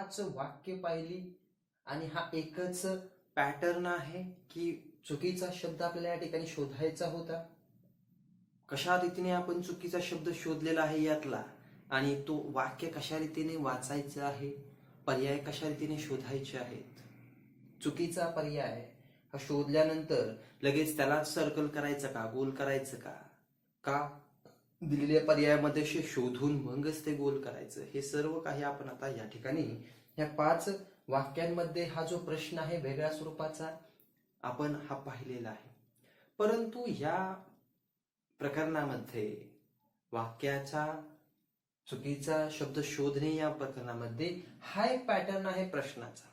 5 वाक्य पाहिली आणि हा एकच पॅटर्न आहे की चुकीचा शब्द आपल्याला या ठिकाणी शोधायचा होता? कशा रीतीने आपण चुकीचा शब्द शोधलेला आहे यातला आणि तो वाक्य कशा रीतीने वाचायचं आहे, पर्याय कशा रीतीने शोधायचे आहेत? चुकीचा पर्याय हा शोधल्यानंतर लगेच त्यालाच सर्कल करायचं का, गोल करायचं का दिलेल्या पर्यायामध्ये शोधून मगच ते गोल करायचं? हे सर्व काही आपण आता या ठिकाणी या 5 वाक्यांमध्ये हा जो प्रश्न आहे वेगळ्या स्वरूपाचा आपण हा पाहिलेला आहे. परंतु या प्रकरणामध्ये वाक्याचा चुकीचा शब्द शोधणे या प्रकरणामध्ये हा एक पॅटर्न आहे प्रश्नाचा.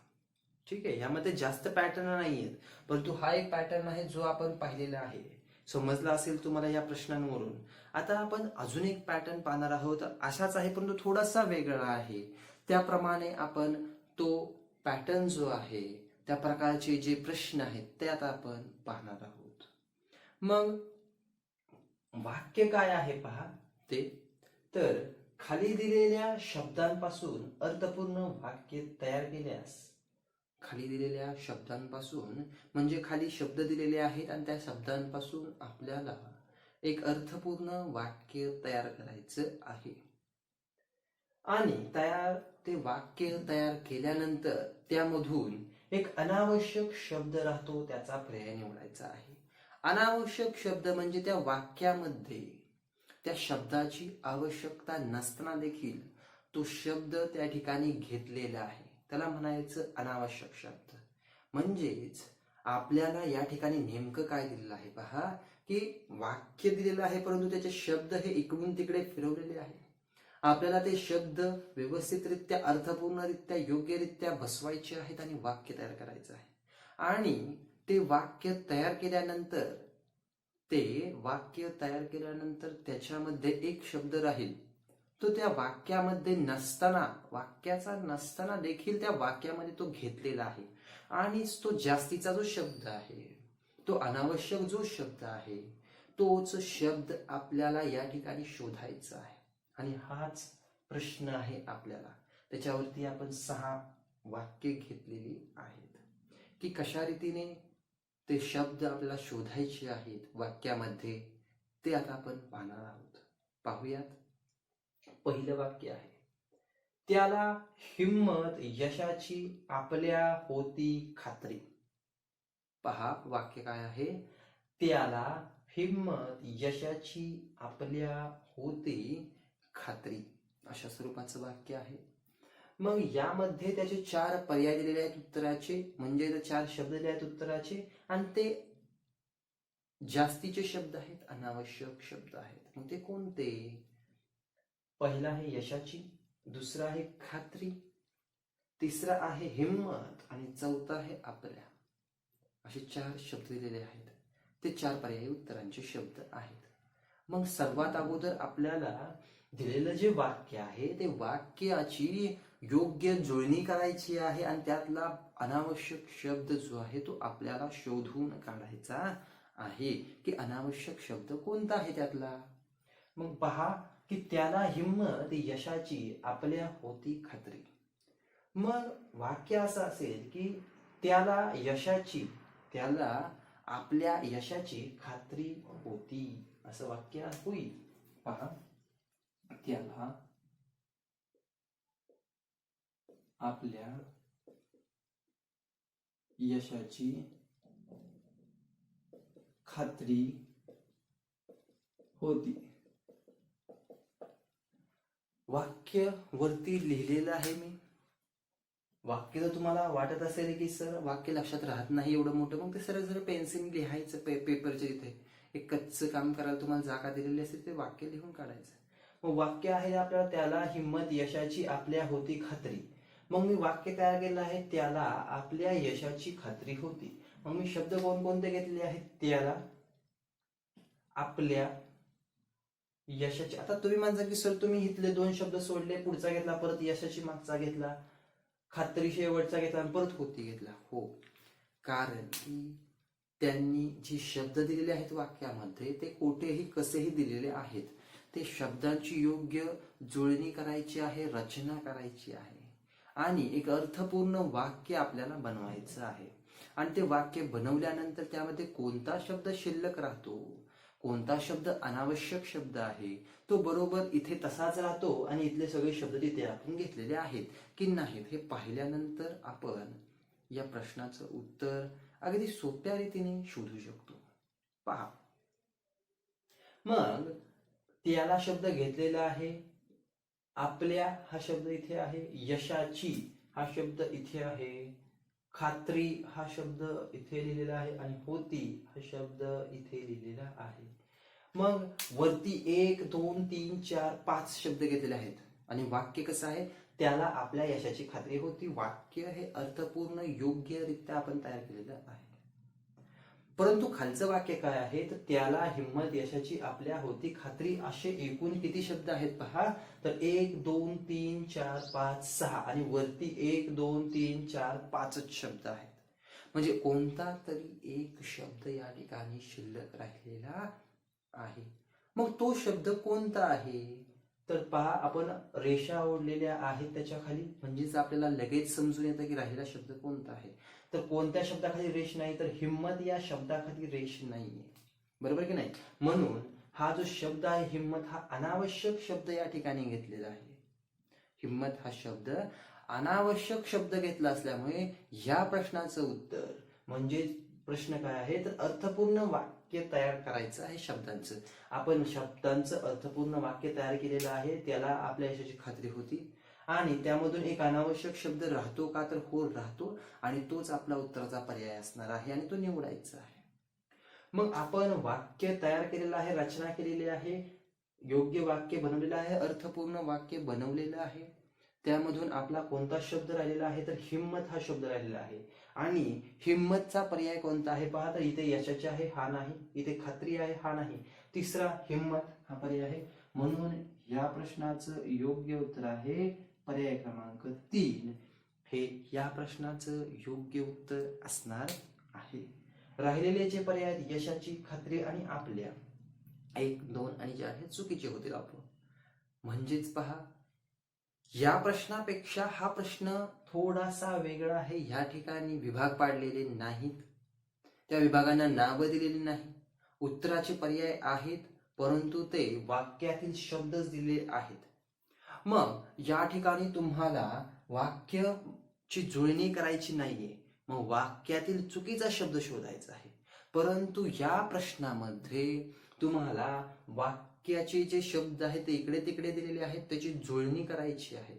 ठीक आहे, यामध्ये जास्त पॅटर्न नाहीयेत, परंतु हा एक पॅटर्न आहे जो आपण पाहिलेला आहे. समजला असेल तुम्हाला या प्रश्नांवरून. आता आपण अजून एक पॅटर्न पाहणार आहोत. असाच आहे परंतु थोडासा वेगळा आहे. त्याप्रमाणे आपण तो पॅटर्न जो आहे, त्या प्रकारचे जे प्रश्न आहेत ते आता आपण पाहणार आहोत. मग वाक्य काय आहे पहा ते. तर खाली दिलेल्या शब्दांपासून अर्थपूर्ण वाक्य तयार केल्यास, खाली दिलेल्या शब्दांपासून म्हणजे खाली शब्द दिलेले आहेत आणि त्या शब्दांपासून आपल्याला एक अर्थपूर्ण वाक्य तयार करायचं आहे. आणि ते वाक्य तयार केल्यानंतर त्यामधून एक अनावश्यक शब्द राहतो, त्याचा पर्याय निवडायचा आहे. अनावश्यक शब्द म्हणजे त्या वाक्यामध्ये त्या शब्दाची आवश्यकता नसताना देखील तो शब्द त्या ठिकाणी घेतलेला आहे, त्याला म्हणायचं अनावश्यक शब्द. म्हणजेच आपल्याला या ठिकाणी नेमकं काय दिलेलं आहे पहा, की वाक्य दिलेलं आहे परंतु त्याचे शब्द हे इकडून तिकडे फिरवलेले आहे. आपल्याला ते शब्द व्यवस्थितरित्या, अर्थपूर्णरित्या, योग्यरित्या बसवायचे आहेत आणि वाक्य तयार करायचं आहे. आणि ते वाक्य तयार केल्यानंतर त्याच्यामध्ये एक शब्द राहील, तो त्या वाक्यामध्ये नसताना देखील त्या वाक्यामध्ये तो घेतलेला आहे. आणि तो जास्तीचा जो शब्द आहे, तो अनावश्यक जो शब्द आहे, तोच शब्द आपल्याला या ठिकाणी शोधायचा आहे. आणि हाच प्रश्न आहे आपल्याला. त्याच्यावरती आपण 6 वाक्य घेतलेली आहेत की कशा रीतीने ते शब्द आपल्याला शोधायचे आहेत वाक्यामध्ये, ते आता आपण पाहणार आहोत. पाहूयात. पहिलं वाक्य आहे, त्याला हिम्मत यशाची आपल्या होती खात्री. पहा वाक्य काय आहे, त्याला हिम्मत यशाची आपल्या होती खात्री, अशा स्वरूपाचं वाक्य आहे. मग यामध्ये त्याचे 4 पर्याय दिलेले आहेत उत्तराचे, म्हणजे 4 शब्द दिले आहेत उत्तराचे आणि ते जास्तीचे शब्द आहेत, अनावश्यक शब्द आहेत. मग ते कोणते? पहिला आहे यशाची, दुसरा आहे खात्री, तिसरा आहे हिम्मत आणि चौथा आहे आपल्या. असे 4 शब्द दिलेले आहेत. ते 4 पर्यायी उत्तरांचे शब्द आहेत. मग सर्वात अगोदर आपल्याला दिलेलं जे वाक्य आहे ते वाक्याची योग्य जुळणी करायची आहे आणि त्यातला अनावश्यक शब्द जो आहे तो आपल्याला शोधून काढायचा आहे की अनावश्यक शब्द कोणता आहे त्यातला. मग पहा की त्याला हिम्मत यशाची आपल्या होती खात्री. मग वाक्य असं असेल की त्याला आपल्या यशाची खात्री होती, असं वाक्य होईल. पहा, त्याला आपल्या यशाची खात्री होती. वाक्य वरती लिहिलेलं आहे मी. वाक्य जर तुम्हाला वाटत असेल की सर वाक्य लक्षात राहत नाही एवढं मोठं, मग ते सरळ जर पेन्सिल लिहायचं पेपरच्या इथे. एक कच्चं काम करायला तुम्हाला जागा दिलेली असेल ते वाक्य लिहून काढायचं. मग वाक्य आहे आपल्याला, त्याला हिम्मत यशाची आपल्या होती खात्री. मग मी वाक्य तयार केलं आहे, त्याला आपल्या यशाची खात्री होती. मग मी शब्द कोणकोणते घेतलेले आहेत? त्याला, आपल्या, यशाची. आता तुम्ही म्हणता की सर तुम्ही इथले 2 शब्द सोडले, पुढचा घेतला, परत यशाची मागचा घेतला, खात्री शेवटचा घेतला आणि परत होती घेतला. हो, कारण की त्यांनी जे शब्द दिलेले आहेत वाक्यामध्ये ते कोठेही कसेही दिलेले आहेत. ते शब्दांची योग्य जुळणी करायची आहे, रचना करायची आहे आणि एक अर्थपूर्ण वाक्य आपल्याला बनवायचं आहे. आणि ते वाक्य बनवल्यानंतर त्यामध्ये कोणता शब्द शिल्लक राहतो, कोणता शब्द अनावश्यक शब्द आहे, तो बरोबर इथे तसाच राहतो आणि इथले सगळे शब्द तिथे आपण घेतलेले आहेत की नाहीत हे पाहिल्यानंतर आपण या प्रश्नाचं उत्तर अगदी सोप्या रीतीने शोधू शकतो. पहा, मग त्याला शब्द घेतलेला आहे, आपल्या हा शब्द इथे आहे, यशाची हा शब्द इथे आहे, खात्री हा शब्द इथे लिहिलेला आहे आणि होती हा शब्द इथे लिहिलेला आहे. मग वरती 1 2 3 4 5 शब्द घेतलेले आहेत आणि वाक्य कसं आहे, त्याला आपल्या यशाची खात्री होती. वाक्य हे अर्थपूर्ण योग्यरित्या आपण तयार केलेलं आहे. परंतु खालचं वाक्य काय आहे, तर त्याला हिंमत यशाची आपल्या होती खात्री. असे एकूण किती शब्द आहेत पहा, तर 1 2 3 4 5 6 आणि वरती 1 2 3 4 5च शब्द आहेत. म्हणजे कोणता तरी एक शब्द या ठिकाणी शिल्लक राहिलेला आहे. मग तो शब्द कोणता आहे, तर पहा आपण रेषा ओढलेल्या आहेत त्याच्या खाली, म्हणजेच आपल्याला लगेच समजून येतं की राहिलेला शब्द कोणता आहे. तर कोणत्या शब्दाखाली रेष नाही, तर हिम्मत या शब्दाखाली रेष नाहीये, बरोबर की नाही. म्हणून हा जो शब्द आहे हिम्मत हा अनावश्यक शब्द या ठिकाणी घेतलेला आहे. हिम्मत हा शब्द अनावश्यक शब्द घेतला असल्यामुळे या प्रश्नाचं उत्तर म्हणजे प्रश्न काय आहे, तर अर्थपूर्ण वाक्य तयार करायचं आहे शब्दांचं. आपण शब्दांचं अर्थपूर्ण वाक्य तयार केलेलं आहे, त्याला आपल्या यशाची खात्री होती आणि त्यामधून एक अनावश्यक शब्द राहतो का, तर हो राहतो आणि तोच आपला उत्तराचा पर्याय असणार आहे आणि तो निवडायचा आहे. मग आपण वाक्य तयार केलेलं आहे, रचना केलेली आहे, योग्य वाक्य बनवलेलं आहे, अर्थपूर्ण वाक्य बनवलेलं आहे. त्यामधून आपला कोणता शब्द राहिलेला आहे, तर हिम्मत हा शब्द राहिलेला आहे आणि हिम्मतचा पर्याय कोणता आहे पहा, तर इथे यशाची आहे हा नाही, इथे खात्री आहे हा नाही, तिसरा हिम्मत हा पर्याय आहे. म्हणून या प्रश्नाचं योग्य उत्तर आहे पर्याय क्रमांक 3 हे या प्रश्नाचं योग्य उत्तर असणार आहे. राहिलेले जे पर्याय यशाची खात्री आणि आपल्या 1 2 आणि 4 हे चुकीचे होतील आपण. म्हणजेच पहा, या प्रश्नापेक्षा हा प्रश्न थोडासा वेगळा आहे. या ठिकाणी विभाग पाडलेले नाहीत, त्या विभागांना नावं दिलेली नाही, उत्तराचे पर्याय आहेत परंतु ते वाक्यातील शब्दच दिले आहेत. मग या ठिकाणी तुम्हाला वाक्याची जुळणी करायची नाहीये, मग वाक्यातील चुकीचा शब्द शोधायचा आहे. परंतु या प्रश्नामध्ये तुम्हाला वाक्याचे जे शब्द आहेत ते इकडे तिकडे दिलेले आहेत, त्याची जुळणी करायची आहे,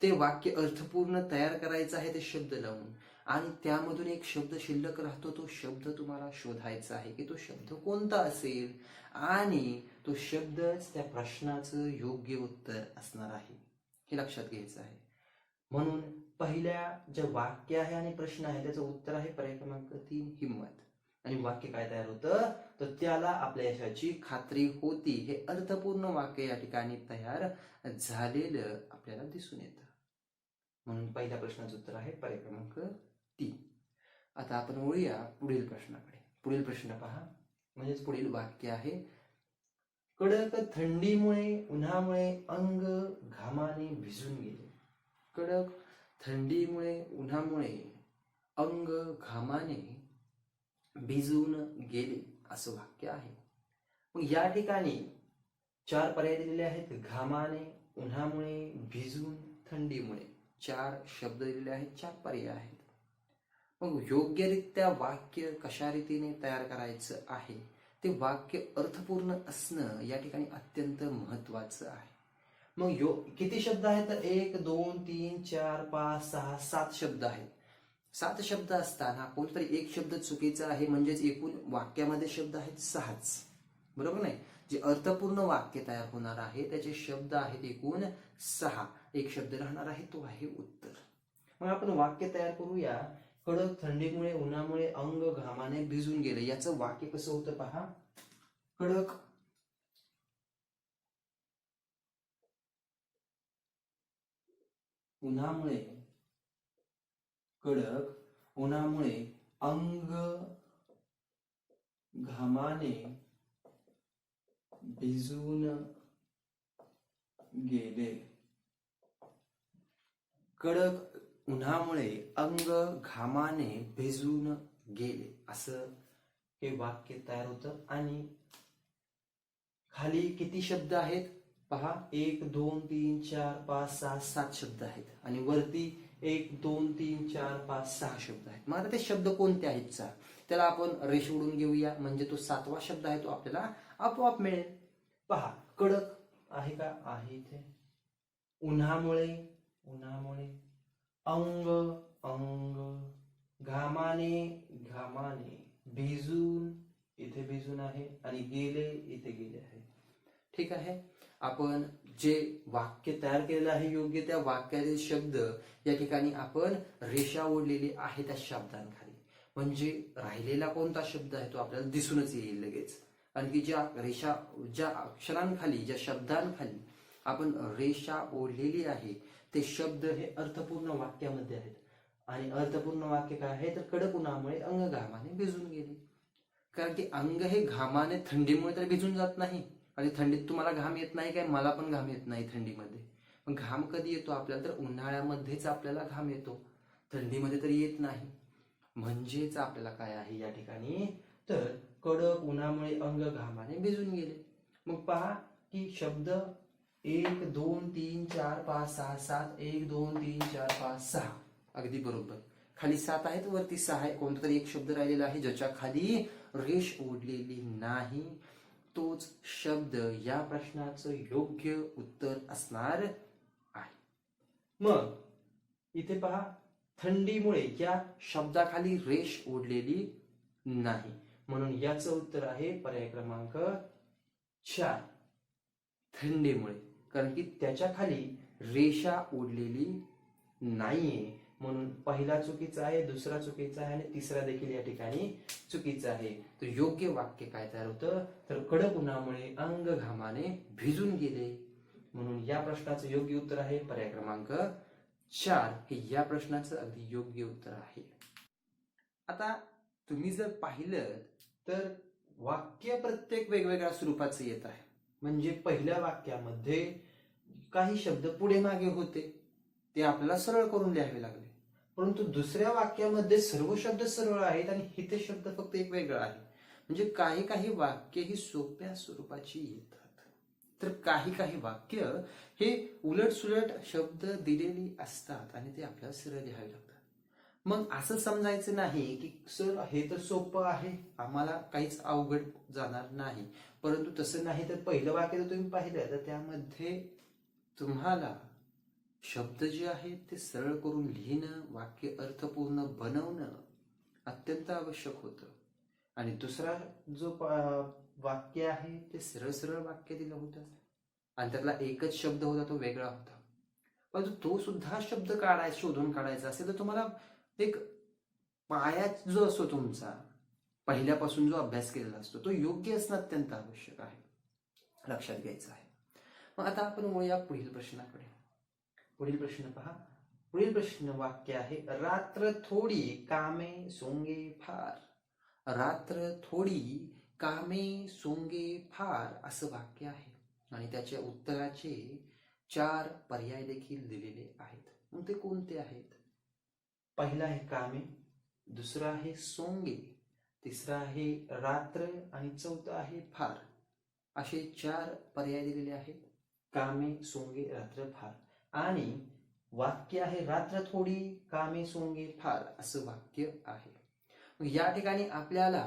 ते वाक्य अर्थपूर्ण तयार करायचं आहे ते शब्द लावून आणि त्यामधून एक शब्द शिल्लक राहतो, तो शब्द तुम्हाला शोधायचा आहे की तो शब्द कोणता असेल आणि तो शब्दच त्या प्रश्नाचं योग्य उत्तर असणार आहे, हे लक्षात घ्यायचं आहे. म्हणून पहिल्या जे वाक्य आहे आणि प्रश्न आहे त्याचं उत्तर आहे पर्याय क्रमांक 3 हिम्मत. आणि वाक्य काय तयार होतं, तर त्याला आपल्या यशाची खात्री होती हे अर्थपूर्ण वाक्य या ठिकाणी तयार झालेलं आपल्याला दिसून येतं. म्हणून पहिल्या प्रश्नाचं उत्तर आहे पर्याय क्रमांक 3. आता आपण वळूया पुढील प्रश्नाकडे. पुढील प्रश्न पहा, म्हणजेच पुढील वाक्य आहे, कडक थंडीमुळे उन्हामुळे अंग घामाने भिजून गेले. कडक थंडीमुळे उन्हामुळे अंग घामाने भिजून गेले असं वाक्य आहे. मग या ठिकाणी 4 पर्याय दिलेले आहेत, घामाने, उन्हामुळे, भिजून, थंडीमुळे. 4 शब्द दिलेले आहेत, 4 पर्याय आहेत. मग योग्यरित्या वाक्य कशा रीतीने तयार करायचं आहे, ते वाक्य अर्थपूर्ण असणं या ठिकाणी अत्यंत महत्वाचं आहे. मग किती शब्द आहेत, तर 1 2 3 4 5 6 7 शब्द आहेत. 7 शब्द असताना कोणतरी एक शब्द चुकीचा आहे, म्हणजेच एकूण वाक्यामध्ये शब्द आहेत 6च, बरोबर नाही. जे अर्थपूर्ण वाक्य तयार होणार आहे त्याचे शब्द आहेत एकूण 6, एक शब्द राहणार आहे, तो आहे उत्तर. मग आपण वाक्य तयार करूया. कडक थंडीमुळे उन्हामुळे अंग घामाने भिजून गेले, याचं वाक्य कसं होतं पहा. कडक उन्हामुळे, कडक उन्हामुळे अंग घामाने भिजून गेले. कडक उन्हामुळे अंग घामाने भिजून गेले असं हे वाक्य तयार होतं. आणि खाली किती शब्द आहेत पहा, 1 2 3 4 5 6 7 शब्द आहेत आणि वरती 1 2 3 4 5 6 शब्द आहेत. मग आता ते शब्द कोणते आहेत त्याला आपण रेष ओढून घेऊया, म्हणजे तो 7वा शब्द आहे तो आपल्याला आपोआप मिळेल. पहा, कडक आहे का, आहे इथे. उन्हामुळे, उन्हामुळे. अंग, अंग. घामाने, घामाने. भिजून, इथे भिजून आहे. आणि गेले, इथे गेले आहे. ठीक आहे. आपण जे वाक्य तयार केलेलं आहे योग्य त्या वाक्याचे शब्द या ठिकाणी आपण रेषा ओढलेली आहे त्या शब्दांखाली. म्हणजे राहिलेला कोणता शब्द आहे तो आपल्याला दिसूनच येईल लगेच. आणखी ज्या रेषा, ज्या अक्षरांखाली, ज्या शब्दांखाली आपण रेषा ओढलेली आहे ते शब्द हे अर्थपूर्ण वाक्यामध्ये आहेत. आणि अर्थपूर्ण वाक्य काय आहे तर कडक उन्हामुळे अंग घामाने भिजून गेले. कारण की अंग हे घामाने, थंडीमुळे तर भिजून जात नाही. आणि थंडीत तुम्हाला घाम येत नाही काय, मला पण घाम येत नाही थंडीमध्ये. पण घाम कधी येतो आपल्याला तर उन्हाळ्यामध्येच आपल्याला घाम येतो, थंडीमध्ये तर येत नाही. म्हणजेच आपल्याला काय आहे या ठिकाणी तर कडक उन्हामुळे अंग घामाने भिजून गेले. मग पहा की शब्द 1 2 3 4 5 6 7 1 2 3 4 5 6 अगदी बरोबर. खाली 7 आहेत, वरती 6 आहे. कोणता तरी एक शब्द राहिलेला आहे ज्याच्या खाली रेष ओढलेली नाही. तोच शब्द या प्रश्नाचं योग्य उत्तर असणार आहे. मग इथे पहा, थंडीमुळे या शब्दाखाली रेष ओढलेली नाही, म्हणून याचं उत्तर आहे पर्याय क्रमांक 4, थंडीमुळे. कारण की त्याच्या खाली रेषा ओढलेली नाहीये, म्हणून पहिला चुकीचा आहे, दुसरा चुकीचा आहे आणि तिसरा देखील या ठिकाणी चुकीचा आहे. तर योग्य वाक्य काय तयार होतं तर कडक उन्हामुळे अंग घामाने भिजून गेले. म्हणून या प्रश्नाचं योग्य उत्तर आहे पर्याय क्रमांक 4 हे या प्रश्नाचं अगदी योग्य उत्तर आहे. आता तुम्ही जर पाहिलं तर वाक्य प्रत्येक वेगवेगळ्या स्वरूपाचं येत आहे. म्हणजे पहिल्या वाक्यामध्ये काही शब्द पुढे मागे होते, ते आपल्याला सरळ करून लिहावे लागले. परंतु दुसऱ्या वाक्यामध्ये सर्व शब्द सरळ आहेत आणि इथे शब्द फक्त एक वेगळा आहे. म्हणजे काही काही वाक्य ही सोप्या स्वरूपाची येतात, तर काही काही वाक्य हे उलट सुलट शब्द दिलेली असतात आणि ते आपल्याला सरळ लिहावे लागतात. मग असं समजायचं नाही की सर हे तर सोपं आहे, आम्हाला काहीच अवघड जाणार नाही. परंतु तसं नाही. तर पहिलं वाक्य जर तुम्ही पाहिलं तर त्यामध्ये तुम्हाला शब्द जे आहेत ते सरळ करून लिहिणं, वाक्य अर्थपूर्ण बनवणं अत्यंत आवश्यक होतं. आणि दुसरा जो वाक्य आहे ते सरळ सरळ वाक्य दिलं होतं आणि त्यातला एकच शब्द होता तो वेगळा होता. परंतु तो सुद्धा शब्द काढायचा, शोधून काढायचा असेल तर तुम्हाला एक पाया जो असतो तुमचा पहिल्यापासून जो अभ्यास केलेला असतो तो योग्य असणं अत्यंत आवश्यक आहे, लक्षात घ्यायचं आहे. मग आता आपण वळूया पुढील प्रश्नाकडे. पुढील प्रश्न पहा. पुढील प्रश्न वाक्य आहे, रात्र थोडी कामे सोंगे फार. रात्र थोडी कामे सोंगे फार असं वाक्य आहे आणि त्याच्या उत्तराचे 4 पर्याय देखील दिलेले आहेत. मग ते कोणते आहेत? पहिला आहे कामे, दुसरा आहे सोंगे, तिसरा आहे रात्र आणि चौथा आहे फार. असे 4 पर्याय दिलेले आहेत. कामे, सोंगे, रात्र, फार. आणि वाक्य आहे रात्र थोडी कामे सोंगे फार असं वाक्य आहे. या ठिकाणी आपल्याला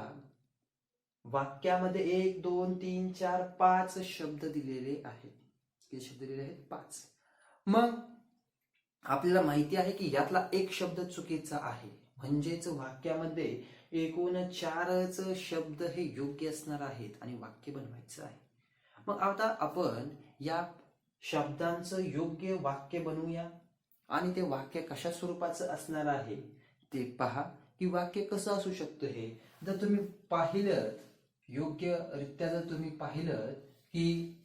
वाक्यामध्ये 1 2 3 4 5 शब्द दिलेले आहेत. किती शब्द दिलेले आहेत? 5. मग आपल्याला माहिती आहे की यातला एक शब्द चुकीचा आहे, म्हणजेच वाक्यामध्ये एकूण 4च शब्द हे योग्य असणार आहेत आणि वाक्य बनवायचं आहे. मग आता आपण या शब्दांचं योग्य वाक्य बनवूया आणि ते वाक्य कशा स्वरूपाचं असणार आहे ते पहा की वाक्य कसं असू शकतं. हे जर तुम्ही पाहिलं योग्यरित्या, जर तुम्ही पाहिलं की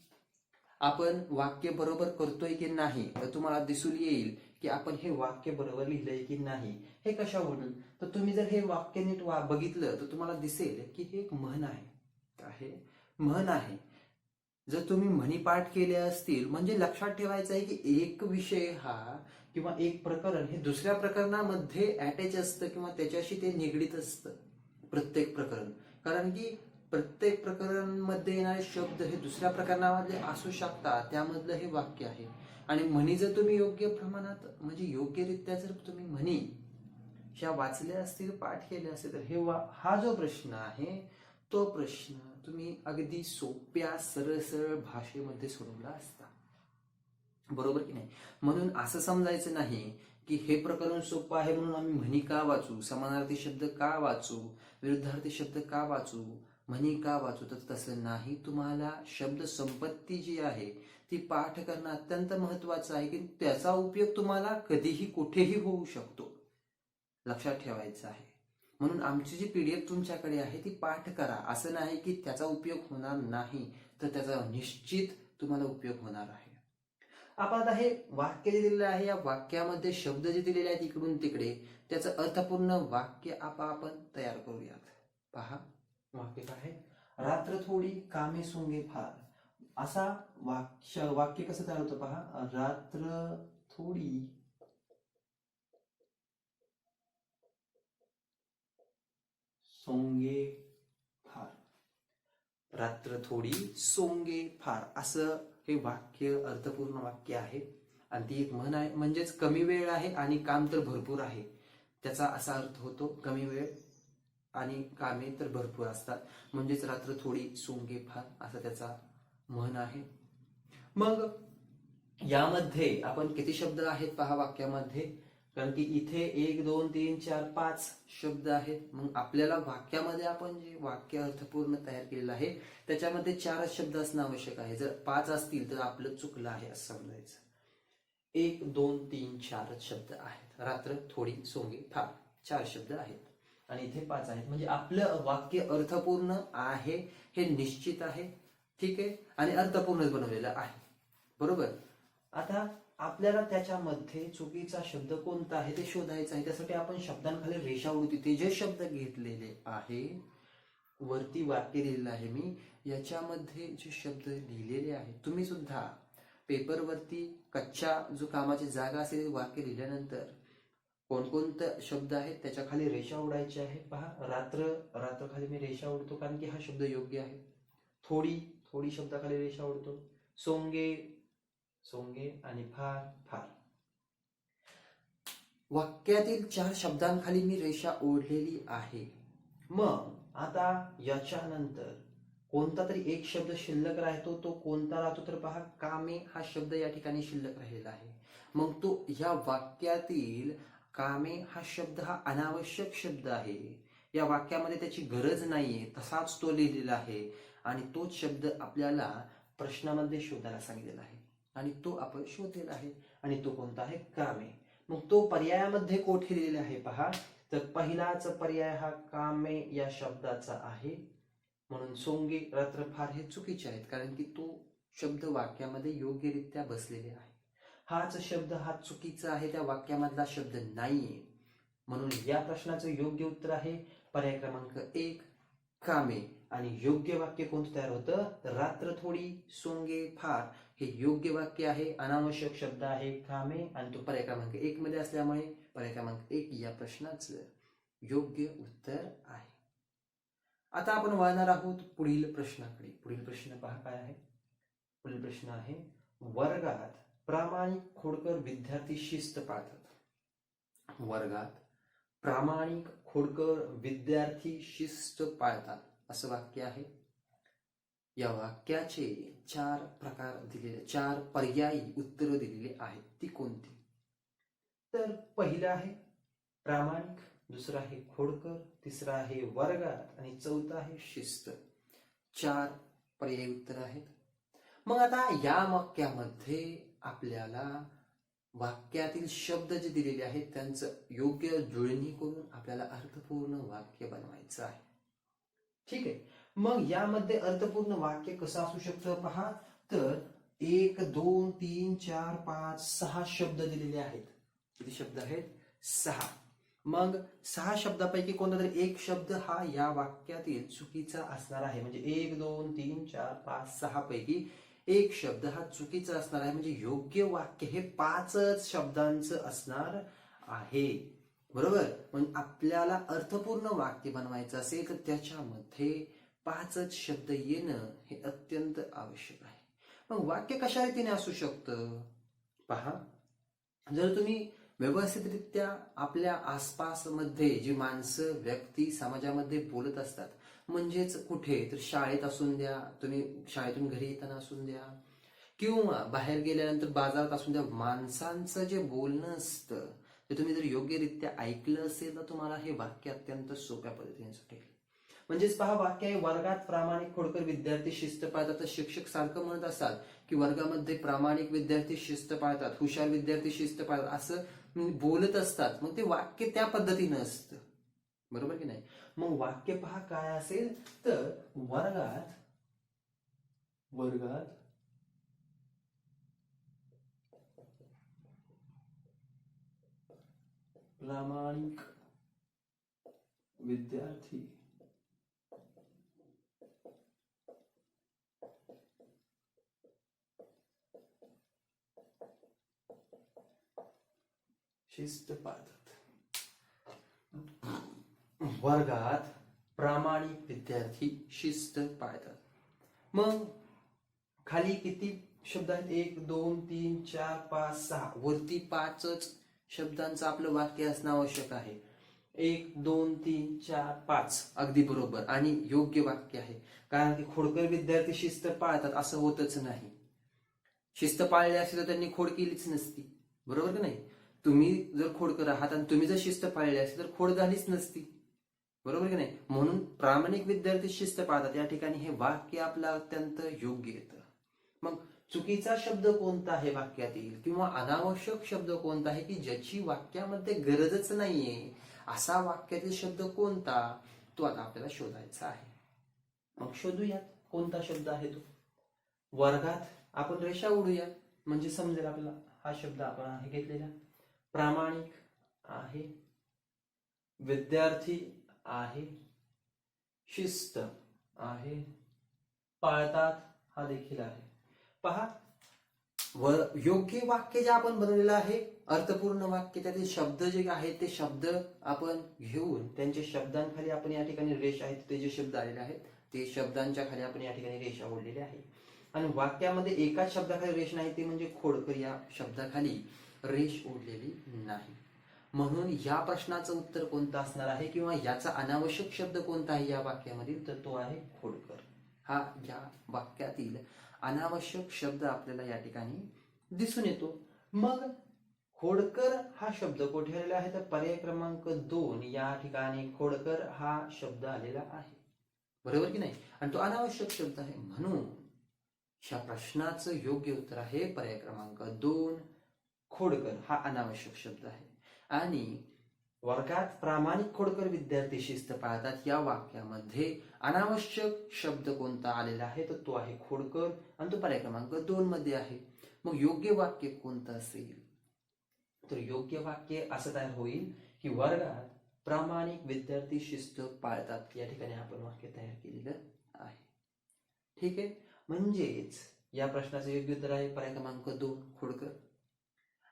आपण वाक्य बरोबर करतोय की नाही, तर तुम्हाला दिसून येईल की आपण हे वाक्य बरोबर लिहिलंय की नाही. हे कशावरून? तर तुम्ही जर हे वाक्य नीट बघितलं तर तुम्हाला दिसेल की हे एक म्हण आहे. काय? म्हण आहे. जर तुम्ही म्हणी पाठ केले असतील म्हणजे लक्षात ठेवायचं आहे की एक विषय हा किंवा एक प्रकरण हे दुसऱ्या प्रकरणामध्ये अटॅच असतं किंवा त्याच्याशी ते निगडीत असतं प्रत्येक प्रकरण. कारण की प्रत्येक प्रकरणामध्ये येणारे शब्द हे दुसऱ्या प्रकरणामधले असू शकतात, त्यामधलं हे वाक्य आहे. आणि म्हणी जर तुम्ही योग्य प्रमाणात म्हणजे योग्यरित्या जर तुम्ही म्हणी ह्या वाचल्या असतील, पाठ केले असतील, तर हा जो प्रश्न आहे तो प्रश्न तुम्ही अगदी सोप्या सरळ सरळ भाषेमध्ये सोडवला असता. बरोबर की नाही? म्हणून असं समजायचं नाही की हे प्रकरण सोपं आहे म्हणून आम्ही म्हणी का वाचू, समानार्थी शब्द का वाचू, विरुद्धार्थी शब्द का वाचू, म्हणी का वाचू. तर तसं नाही. तुम्हाला शब्द संपत्ती जी आहे ती पाठ करणं अत्यंत महत्वाचं आहे की त्याचा उपयोग तुम्हाला कधीही कुठेही होऊ शकतो. लक्षात ठेवायचं आहे. म्हणून आमची जी PDF तुमच्याकडे आहे ती पाठ करा. असं नाही की त्याचा उपयोग होणार नाही, तर त्याचा निश्चित तुम्हाला उपयोग होणार आहे. आपण आता हे वाक्य जे दिलेलं आहे या वाक्यामध्ये शब्द जे दिलेले आहेत इकडून तिकडे त्याचं अर्थपूर्ण वाक्य आपण तयार करूयात. पहा वाक्य काय आहे? रात्र थोडी कामे सोंगे फार. असा वाक्य कसं तयार होतं पहा. रात्र थोडी सोंगे फार. रात्र थोडी सोंगे फार असं हे वाक्य अर्थपूर्ण वाक्य आहे. आणि ती एक म्हण आहे, म्हणजेच कमी वेळ आहे आणि काम तर भरपूर आहे, त्याचा असा अर्थ होतो. कमी वेळ आणि कामे तर भरपूर असतात, म्हणजेच रात्र थोडी सोंगे फार असा त्याचा म्हण आहे. मग यामध्ये आपण किती शब्द आहेत पहा वाक्यामध्ये. कारण की इथे 1 2 3 4 5 शब्द आहेत. मग आपल्याला वाक्यामध्ये आपण जे वाक्य अर्थपूर्ण तयार केलेलं आहे त्याच्यामध्ये 4 शब्द असणं आवश्यक आहे. जर 5 असतील तर आपलं चुकलं आहे असं समजायचं. 1 2 3 4 शब्द आहेत. रात्र थोडी सोंगे फार 4 शब्द आहेत आणि इथे 5 आहेत. म्हणजे आपलं वाक्य अर्थपूर्ण आहे हे निश्चित आहे. ठीक आहे. आणि अर्थपूर्णच बनवलेलं आहे. बरोबर. आता आपल्याला त्याच्यामध्ये चुकीचा शब्द कोणता आहे ते शोधायचं आहे. त्यासाठी आपण शब्दांखाली रेषा ओढू. तिथे जे शब्द घेतलेले आहे वरती वाक्य लिहिलेलं आहे मी, याच्यामध्ये जे शब्द लिहिलेले आहेत तुम्ही सुद्धा पेपरवरती कच्च्या जो कामाची जागा असेल वाक्य लिहिल्यानंतर कोणकोणते शब्द आहेत त्याच्या खाली रेषा ओढायची आहे. पहा रात्र खाली मी रेषा ओढतो कारण की हा शब्द योग्य आहे. थोडी शब्दाखाली रेषा ओढतो. सोंगे आणि फार फार. वाक्यातील 4 शब्दांखाली मी रेषा ओढलेली आहे. मग आता याच्यानंतर कोणता तरी एक शब्द शिल्लक राहतो. तो कोणता राहतो तर पहा कामे हा शब्द या ठिकाणी शिल्लक राहिलेला आहे. मग तो ह्या वाक्यातील कामे हा शब्द हा अनावश्यक शब्द आहे. या वाक्यामध्ये त्याची गरज नाहीये, तसाच तो लिहिलेला आहे आणि तोच शब्द आपल्याला प्रश्नामध्ये शोधायला सांगितलेला आहे आणि तो आपण शोधलेला आहे. आणि तो कोणता आहे? कामे. मग तो पर्यायामध्ये कोठे लिहिलेला आहे पहा. तर पहिलाच पर्याय हा कामे या शब्दाचा आहे. म्हणून सोंगे रात्र फार हे चुकीचे आहेत कारण की तो शब्द वाक्यामध्ये योग्यरित्या बसलेले आहे. हाच शब्द हा चुकीचा आहे, त्या वाक्यामधला शब्द नाहीये. म्हणून या प्रश्नाचं योग्य उत्तर आहे पर्याय क्रमांक 1 कामे. आणि योग्य वाक्य कोणतं तयार होतं? रात्र थोडी सोंगे फार हे योग्य वाक्य आहे. अनावश्यक शब्द आहे कामे आणि तो पर्याय क्रमांक 1 मध्ये असल्यामुळे पर्याय क्रमांक 1 या प्रश्नाचं योग्य उत्तर आहे. आता आपण वळणार आहोत पुढील प्रश्नाकडे. पुढील प्रश्न पहा काय आहे. पुढील प्रश्न आहे वर्गात प्रामाणिक खोडकर विद्यार्थी शिस्त पाळतात. वर्गात प्रामाणिक खोडकर विद्यार्थी शिस्त पाळतात असं वाक्य आहे. या वाक्याचे 4 प्रकार दिलेले, 4 पर्यायी उत्तर दिलेले आहेत. ती कोणती? तर पहिलं आहे प्रामाणिक, दुसरं आहे खोडकर, तिसरं आहे वर्गात आणि चौथं आहे शिस्त. 4 पर्यायी उत्तर आहेत. मग आता या वाक्यामध्ये आपल्याला वाक्यातील शब्द जे दिलेले आहेत त्यांचं योग्य जुळणी करून आपल्याला अर्थपूर्ण वाक्य बनवायचं आहे. ठीक आहे. मग यामध्ये अर्थपूर्ण वाक्य कसं असू शकतं पहा. तर 1 2 3 4 5 6 शब्द दिलेले आहेत. किती शब्द आहेत? 6. मग 6 शब्दापैकी कोणता तरी एक शब्द हा या वाक्यातील चुकीचा असणार आहे. म्हणजे 1 2 3 4 5 6 पैकी एक शब्द हा चुकीचा असणार आहे. म्हणजे योग्य वाक्य हे 5च शब्दांचं असणार आहे. बरोबर. म्हणजे आपल्याला अर्थपूर्ण वाक्य बनवायचं असेल तर त्याच्यामध्ये 5च शब्द येणं हे अत्यंत आवश्यक आहे. मग वाक्य कशा रीतीने असू शकतं पहा. जर तुम्ही व्यवस्थितरित्या आपल्या आसपास मध्ये जी माणसं व्यक्ती समाजामध्ये बोलत असतात, म्हणजेच कुठे तर शाळेत असून द्या, तुम्ही शाळेतून घरी येताना असून द्या, किंवा बाहेर गेल्यानंतर बाजारात असून द्या, माणसांचं जे बोलणं असतं ते तुम्ही जर योग्यरित्या ऐकलं असेल तर तुम्हाला हे वाक्य अत्यंत सोप्या पद्धतीने सुटेल. म्हणजेच पहा, वाक्य आहे वर्गात प्रामाणिक खोडकर विद्यार्थी शिस्त पाळतात. तर शिक्षक सारखं म्हणत असतात की वर्गामध्ये प्रामाणिक विद्यार्थी शिस्त पाळतात, हुशार विद्यार्थी शिस्त पाळतात असं बोलत असतात. मग ते वाक्य त्या पद्धतीनं असतं. बरोबर की नाही. मग वाक्य पहा काय असेल तर वर्गात प्रामाणिक विद्यार्थी शिस्त पाळतात. वर्गात प्रामाणिक विद्यार्थी शिस्त पाळतात. मग खाली किती शब्द आहेत? 1 2 3 4 5 6. वरती 5च शब्दांचं आपलं वाक्य असणं आवश्यक आहे. 1 2 3 4 5 अगदी बरोबर आणि योग्य वाक्य आहे. कारण की खोडकर विद्यार्थी शिस्त पाळतात असं होतच नाही. शिस्त पाळली असती तर त्यांनी खोड केलीच नसती. बरोबर की नाही. तुम्ही जर खोडकर आहात आणि तुम्ही जर शिस्त पाळली असती तर खोड झालीच नसती. बरोबर की नाही. म्हणून प्रामाणिक विद्यार्थी शिस्त पाळतात या ठिकाणी हे वाक्य आपलं अत्यंत योग्य येतं. मग चुकीचा शब्द कोणता आहे वाक्यातील, किंवा अनावश्यक शब्द कोणता आहे की ज्याची वाक्यामध्ये गरजच नाहीये, असा वाक्यातील शब्द कोणता, तो आता आपल्याला शोधायचा आहे. मग शोधूयात कोणता शब्द आहे तो. वर्गात आपण रेषा ओढूया म्हणजे समजेल आपल्याला. हा शब्द आपण आहे घेतलेला. प्रामाणिक आहे, विद्यार्थी आहे, शिस्त आहे, पाळतात हा देखील आहे. पहा, योग्य वाक्य जे आपण बनवलेलं आहे, अर्थपूर्ण वाक्य, त्यातील शब्द जे आहेत ते शब्द आपण घेऊन त्यांच्या शब्दांखाली आपण या ठिकाणी रेष आहेत ते जे शब्द आलेले आहेत ते शब्दांच्या खाली आपण या ठिकाणी रेषा ओढलेली आहे. आणि वाक्यामध्ये एकाच शब्दाखाली रेष नाही, ते म्हणजे खोडकर या शब्दाखाली रेष ओढलेली नाही. म्हणून या प्रश्नाचं उत्तर कोणतं असणार आहे, किंवा याचा अनावश्यक शब्द कोणता आहे या वाक्यामधील, तर तो आहे खोडकर. हा या वाक्यातील अनावश्यक शब्द आपल्याला या ठिकाणी दिसून येतो. मग खोडकर हा शब्द कुठे आलेला आहे, तर पर्याय क्रमांक 2 या ठिकाणी खोडकर हा शब्द आलेला आहे. बरोबर की नाही. आणि तो अनावश्यक शब्द आहे. म्हणून या प्रश्नाचं योग्य उत्तर आहे पर्याय क्रमांक 2, खोडकर हा अनावश्यक शब्द आहे. आणि वर्गात प्रामाणिक खोडकर विद्यार्थी शिस्त पाळतात या वाक्यामध्ये अनावश्यक शब्द कोणता आलेला आहे, तर तो आहे खोडकर आणि तो पर्याय क्रमांक 2 मध्ये आहे. मग योग्य वाक्य कोणतं असेल, तर योग्य वाक्य असं तयार होईल की वर्गात प्रामाणिक विद्यार्थी शिस्त पाळतात. या ठिकाणी आपण वाक्य तयार केलेलं आहे. ठीक आहे. म्हणजेच या प्रश्नाचं योग्य उत्तर आहे पर्याय क्रमांक 2 खोडकर.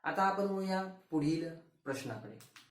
आता आपण वळूया पुढील प्रश्नाकडे.